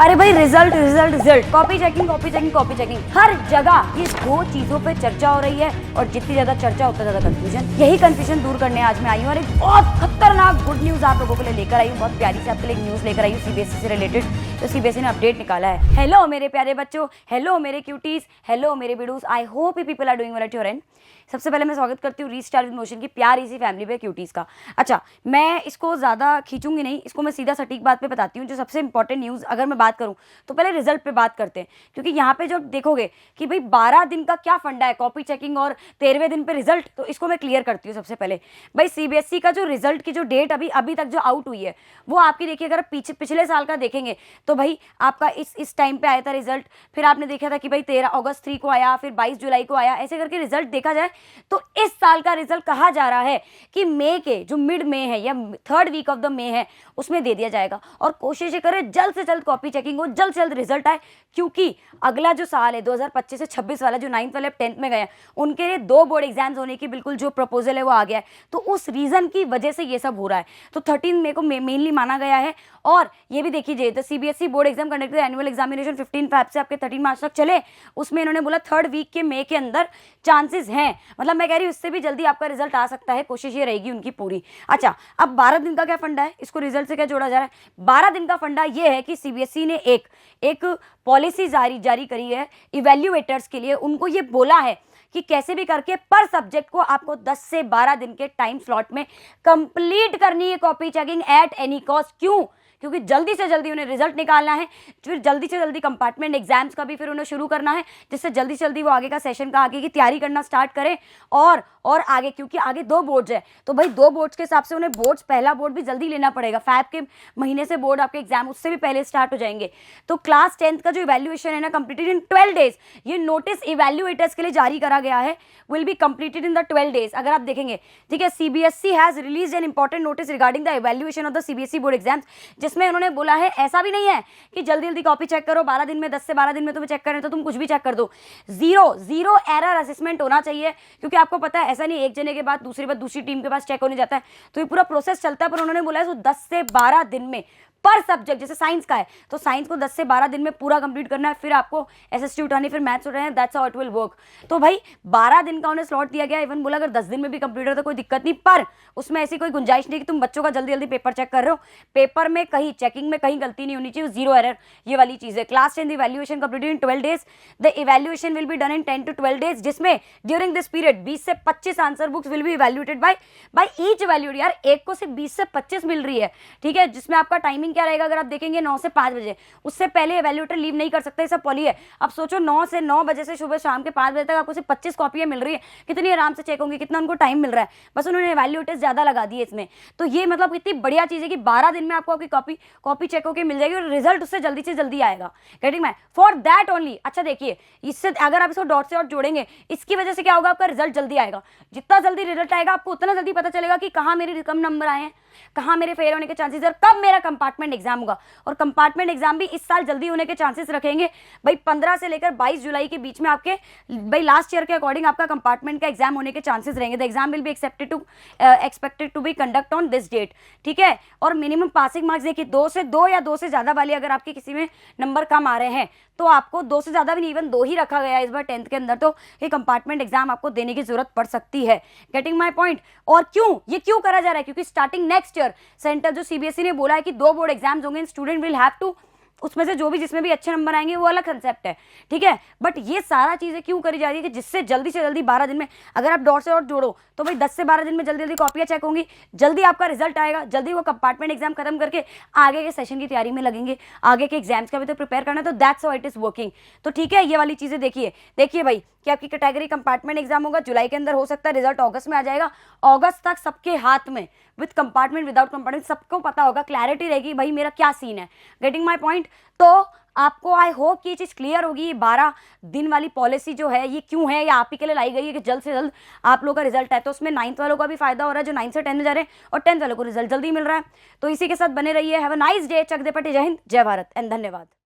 अरे भाई result result result, copy checking copy checking copy checking, हर जगह ये दो चीजों पे चर्चा हो रही है और जितनी ज्यादा चर्चा उतना ज्यादा कंफ्यूजन। यही कंफ्यूजन दूर करने आज मैं आई हूँ और एक बहुत खतरनाक गुड न्यूज आप लोगों के लिए लेकर आई हूँ। बहुत प्यारी से आपके लिए एक न्यूज लेकर आई हूँ सीबीएसई से रिलेटेड। तो सीबीएसई ने अपडेट निकाला है। हेलो मेरे प्यारे बच्चों, हेलो मेरे क्यूटीज, हेलो मेरे बिडूस, I hope you people are doing well at your end. सबसे पहले मैं स्वागत करती हूँ रीस्टार्ट विद मोशन की प्यारी सी फैमिली पे क्यूटीज का। अच्छा, मैं इसको ज़्यादा खींचूंगी नहीं, इसको मैं सीधा सटीक बात पे बताती हूँ। जो सबसे इंपॉर्टेंट न्यूज़ अगर मैं बात करूँ तो पहले रिजल्ट पे बात करते हैं, क्योंकि यहाँ पे जब देखोगे कि भाई 12 दिन का क्या फंडा है कॉपी चेकिंग और 13वें दिन पे रिजल्ट, तो इसको मैं क्लियर करती हूँ। सबसे पहले भाई सीबीएसई का जो रिजल्ट की जो डेट अभी तक जो आउट हुई है वो आपकी देखिए, अगर पिछले साल का देखेंगे तो भाई आपका इस टाइम पे आया था रिजल्ट, फिर आपने देखा था कि भाई 13 अगस्त 3 को आया, फिर 22 जुलाई को आया, ऐसे करके रिजल्ट देखा जाए तो इस साल का रिजल्ट कहा जा रहा है कि मई के जो मिड में है या third week of the May है उसमें दे दिया जाएगा। और कोशिश करें जल्द से जल्द कॉपी चेकिंग हो, जल्द से जल्द रिजल्ट आए, क्योंकि अगला जो साल है 2025 से 26 वाला, जो 9th वाले 10th में गए उनके लिए 2 बोर्ड एग्जाम्स होने की बिल्कुल जो प्रपोजल है वो आ गया है। तो उस रीजन की वजह से ये सब हो रहा है। तो 13 मई को मेनली माना गया है। और ये भी देखिए तो CBSE board exam conduct annual examination 15 Feb से आपके 13 मार्च तक चले, उसमें इन्होंने बोला थर्ड वीक के मई के अंदर चांसेस हैं। मतलब मैं कह रही हूँ इससे भी जल्दी आपका रिजल्ट आ सकता है, कोशिश ये रहेगी उनकी पूरी। अच्छा, अब 12 दिन का क्या फंडा है, इसको रिजल्ट से क्या जोड़ा जा रहा है? 12 दिन का फंडा ये है कि सीबीएसई ने एक पॉलिसी जारी करी है इवैल्यूएटर्स के लिए। उनको ये बोला है कि कैसे भी करके पर सब्जेक्ट को आपको 10 से 12 दिन के टाइम स्लॉट में कंप्लीट करनी है copy checking at any cost. क्यों? क्योंकि जल्दी से जल्दी उन्हें रिजल्ट निकालना है, फिर जल्दी से जल्दी कंपार्टमेंट एग्जाम्स का भी फिर उन्हें शुरू करना है, जिससे जल्दी से जल्दी वो आगे का सेशन का आगे की तैयारी करना स्टार्ट करें। और आगे, क्योंकि आगे 2 बोर्ड्स है तो भाई 2 बोर्ड्स के हिसाब से उन्हें पहला बोर्ड भी जल्दी लेना पड़ेगा। फैब के महीने से बोर्ड आपके एग्जाम उससे भी पहले स्टार्ट हो जाएंगे। तो क्लास 10th का जो इवैल्यूएशन है ना, कंप्लीटेड इन 12 डेज। ये नोटिस इवैल्यूएटर्स के लिए जारी करा गया है, will be completed in the 12 days. अगर आप देखेंगे, ठीक है, CBSE has release an important notice regarding the evaluation of the CBSE board exams, जिसमें उन्होंने बोला है ऐसा भी नहीं है कि जल्दी जल्दी कॉपी चेक करो 12 दिन में, 10 से 12 दिन में तुम्हें चेक करें तो तुम कुछ भी चेक कर दो। जीरो एरर असेसमेंट होना चाहिए, क्योंकि आपको पता है ऐसा नहीं एक जने के बाद दूसरी टीम के पास चेक होने जाता है, तो ये पूरा प्रोसेस चलता है। पर उन्होंने बोला है 10 से 12 दिन में पर सब्जेक्ट, जैसे साइंस का है तो साइंस को 10 से 12 दिन में पूरा कंप्लीट करना है, फिर आपको एसएसटी उठानी, फिर मैथ्स उठाना है, that's how it will work. तो भाई 12 दिन का उन्हें स्लॉट दिया गया। इवन बोला अगर 10 दिन में भी कंप्लीट हो तो कोई दिक्कत नहीं, पर उसमें ऐसी कोई गुंजाइश नहीं कि तुम बच्चों का जल्दी जल्दी पेपर चेक कर रहे हो। पेपर में कहीं चेकिंग में कहीं गलती नहीं होनी चाहिए, जीरो एरर, ये वाली चीज है। Class 10 evaluation completed in 12 days. The evaluation will be done in 10 to 12 days, जिसमें ड्यूरिंग दिस पीरियड 20 से 25 answer books will be evaluated by each evaluate. यार एक को सिर्फ 20 से 25 मिल रही है, ठीक है, जिसमें आपका टाइमिंग क्या रहेगा? अगर आप देखेंगे 9 से 5 बजे, उससे पहले इवैल्यूएटर लीव नहीं कर सकता, ये सब पॉली है। अब सोचो 9 बजे से सुबह शाम के 5 बजे तक आपको सिर्फ 25 कॉपियां मिल रही है, कितनी आराम से चेक होंगी, कितना उनको टाइम मिल रहा है। बस उन्होंने इवैल्यूएटर्स ज्यादा लगा दिए इसमें। तो ये मतलब कितनी बढ़िया चीज है कि 12 दिन में आपको आपकी कॉपी चेक होकर मिल जाएगी और रिजल्ट उससे जल्दी से जल्दी आएगा। गेटिंग मैं फॉर दैट ओनली। अच्छा देखिए, इससे अगर आप इसको डॉट से डॉट जोड़ेंगे, इसकी वजह से क्या होगा, आपका रिजल्ट जल्दी आएगा। जितना जल्दी रिजल्ट आएगा आपको उतना जल्दी पता चलेगा कि कहाँ मेरे कम नंबर आए हैं, कहाँ मेरे फेल होने के चांसेस है, कब मेरा कंपार्टमेंट एग्जाम होगा। और कंपार्टमेंट एग्जाम भी इस साल जल्दी होने के चांसेस रखेंगे भाई। 15 से लेकर 22 जुलाई के बीच में आपके भाई लास्ट ईयर के अकॉर्डिंग आपका कंपार्टमेंट का एग्जाम होने के चांसेस रहेंगे। The exam will be expected to be conduct on this date, ठीक है। और मिनिमम पासिंग मार्क्स देखिए 2 या 2 से ज्यादा वाले, अगर आपके किसी में नंबर कम आ रहे हैं तो आपको 2 से ज्यादा भी नहीं, इवन 2 ही रखा गया है इस बार 10th के अंदर, तो ये कंपार्टमेंट एग्जाम आपको देने की जरूरत पड़ सकती है। Getting my point. और ये क्यों करा जा रहा है? क्योंकि स्टार्टिंग नेक्स्ट ईयर सेंटर जो सीबीएसई ने बोला है कि 2 बोर्ड एग्जाम्स होंगे, स्टूडेंट विल हैव टू, उसमें से जो भी जिसमें भी अच्छे नंबर आएंगे वो अलग कंसेप्ट है, ठीक है। बट ये सारा चीजें क्यों करी जा रही है कि जिससे जल्दी से जल्दी 12 दिन में, अगर आप डॉट से डॉट जोड़ो तो भाई 10 से 12 दिन में जल्दी जल्दी कॉपियां चेक होंगी, जल्दी आपका रिजल्ट आएगा, जल्दी वो कंपार्टमेंट एग्जाम खत्म करके आगे के सेशन की तैयारी में लगेंगे, आगे के एग्जाम्स का भी तो प्रिपेयर करना है। तो that's how it is working. तो ठीक है, ये वाली चीजें देखिए भाई कि आपकी कैटेगरी कंपार्टमेंट एग्जाम होगा जुलाई के अंदर, हो सकता है रिजल्ट अगस्त में आ जाएगा। अगस्त तक सबके हाथ में विद कंपार्टमेंट विदाउट कंपार्टमेंट सबको पता होगा, क्लैरिटी रहेगी भाई मेरा क्या सीन है। Getting my point. तो आपको आई होप कि ये चीज क्लियर होगी। ये 12 दिन वाली पॉलिसी जो है ये क्यों है, ये आप ही के लिए लाई गई है कि जल्द से जल्द आप लोगों का रिजल्ट है। तो उसमें 9th वालों का भी फायदा हो रहा है जो 9 से 10 में जा रहे हैं, और 10th वालों को रिजल्ट जल्दी मिल रहा है। तो इसी के साथ बने रहिए। Have a nice day. चक दे पटे। जय हिंद, जय भारत एंड धन्यवाद।